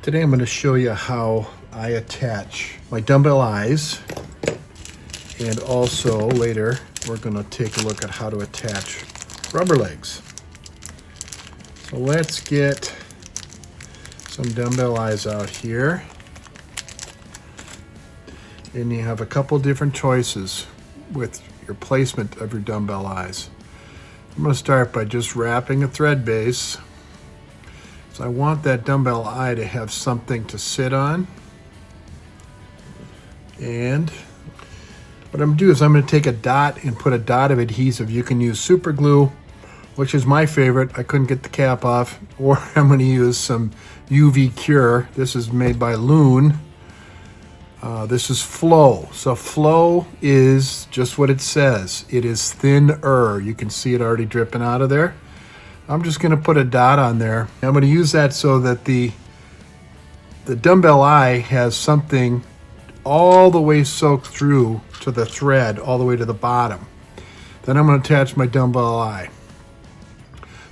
Today I'm going to show you how I attach my dumbbell eyes, and also later we're going to take a look at how to attach rubber legs. So let's get some dumbbell eyes out here. And you have a couple different choices with your placement of your dumbbell eyes. I'm going to start by just wrapping a thread base. So I want that dumbbell eye to have something to sit on. And what I'm going to do is I'm going to take a dot and put a dot of adhesive. You can use super glue, which is my favorite. I couldn't get the cap off. Or I'm going to use some UV Cure. This is made by Loon. This is Flow. So Flow is just what it says. It is thinner. You can see it already dripping out of there. I'm just going to put a dot on there. I'm going to use that so that the dumbbell eye has something all the way soaked through to the thread, all the way to the bottom. Then I'm going to attach my dumbbell eye.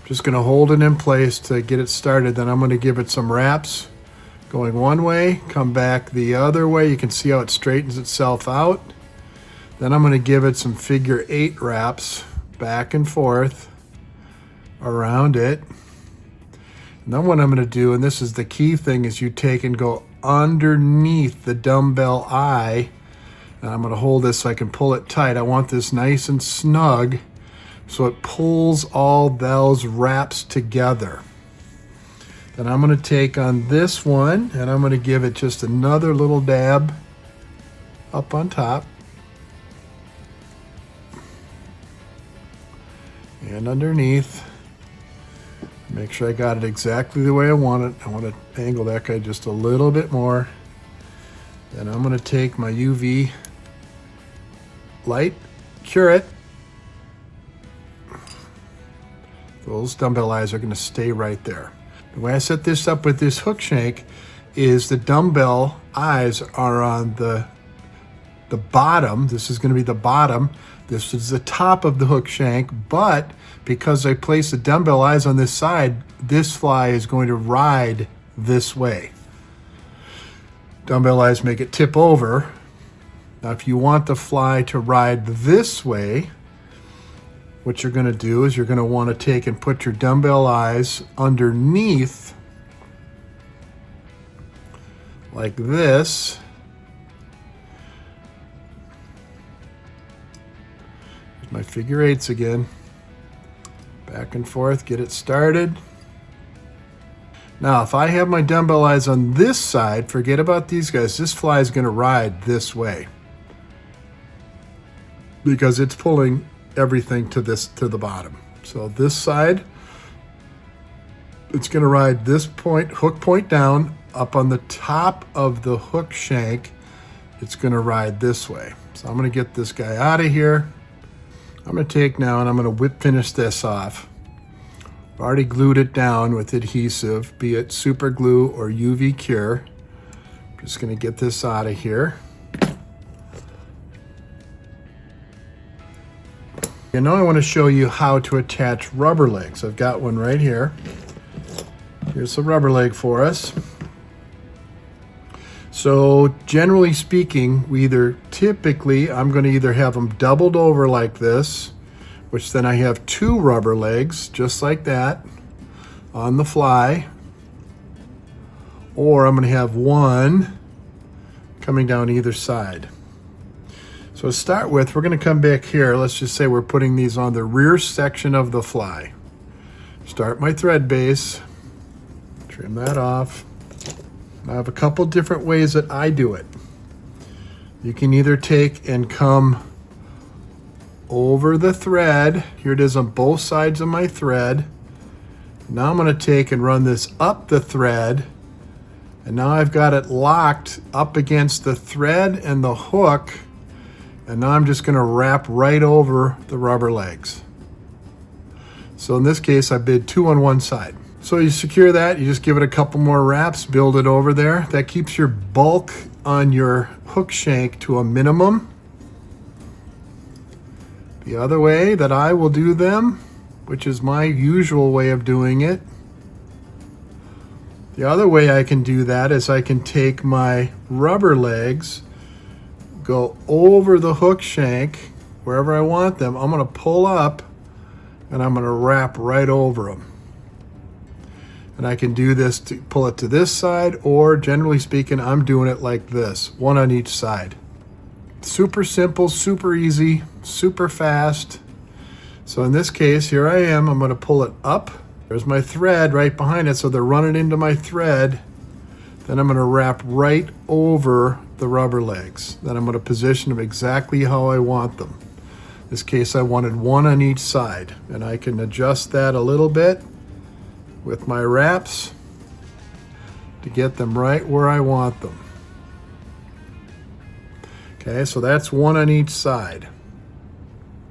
Just going to hold it in place to get it started. Then I'm going to give it some wraps, going one way, come back the other way. You can see how it straightens itself out. Then I'm going to give it some figure 8 wraps, back and forth around it. And then what I'm going to do, and this is the key thing, is you take and go underneath the dumbbell eye. And I'm going to hold this so I can pull it tight. I want this nice and snug so it pulls all those wraps together. Then I'm going to take on this one and I'm going to give it just another little dab up on top and underneath. Make sure I got it exactly the way I want it. I want to angle that guy just a little bit more. Then I'm going to take my UV light, cure it. Those dumbbell eyes are going to stay right there. The way I set this up with this hook shank is the dumbbell eyes are on the bottom. This is going to be the bottom. This is the top of the hook shank, but because I place the dumbbell eyes on this side, this fly is going to ride this way. Dumbbell eyes make it tip over. Now, if you want the fly to ride this way, what you're going to do is you're going to want to take and put your dumbbell eyes underneath like this. Here's my figure 8s again. Back and forth, get it started. Now, if I have my dumbbell eyes on this side, forget about these guys. This fly is going to ride this way because it's pulling everything to the bottom. So this side, it's going to ride this point, hook point down, up on the top of the hook shank. It's going to ride this way. So I'm going to get this guy out of here. I'm going to take now and I'm going to whip finish this off. I've already glued it down with adhesive, be it super glue or UV Cure. I'm just going to get this out of here. And now I want to show you how to attach rubber legs. I've got one right here. Here's the rubber leg for us. So generally speaking, I'm going to either have them doubled over like this, which then I have 2 rubber legs, just like that, on the fly, or I'm going to have one coming down either side. So to start with, we're going to come back here. Let's just say we're putting these on the rear section of the fly. Start my thread base, trim that off. I have a couple different ways that I do it. You can either take and come over the thread. Here it is on both sides of my thread. Now I'm going to take and run this up the thread. And now I've got it locked up against the thread and the hook. And now I'm just going to wrap right over the rubber legs. So in this case, I did 2 on one side. So you secure that, you just give it a couple more wraps, build it over there. That keeps your bulk on your hook shank to a minimum. The other way that I will do them, which is my usual way of doing it, The other way I can do that is I can take my rubber legs, go over the hook shank wherever I want them. I'm going to pull up and I'm going to wrap right over them. And I can do this to pull it to this side, or generally speaking, I'm doing it like this, one on each side. Super simple, super easy, super fast. So in this case, here I am, I'm going to pull it up. There's my thread right behind it, so they're running into my thread. Then I'm going to wrap right over the rubber legs. Then I'm going to position them exactly how I want them. In this case, I wanted one on each side, and I can adjust that a little bit with my wraps to get them right where I want them. Okay, so that's one on each side.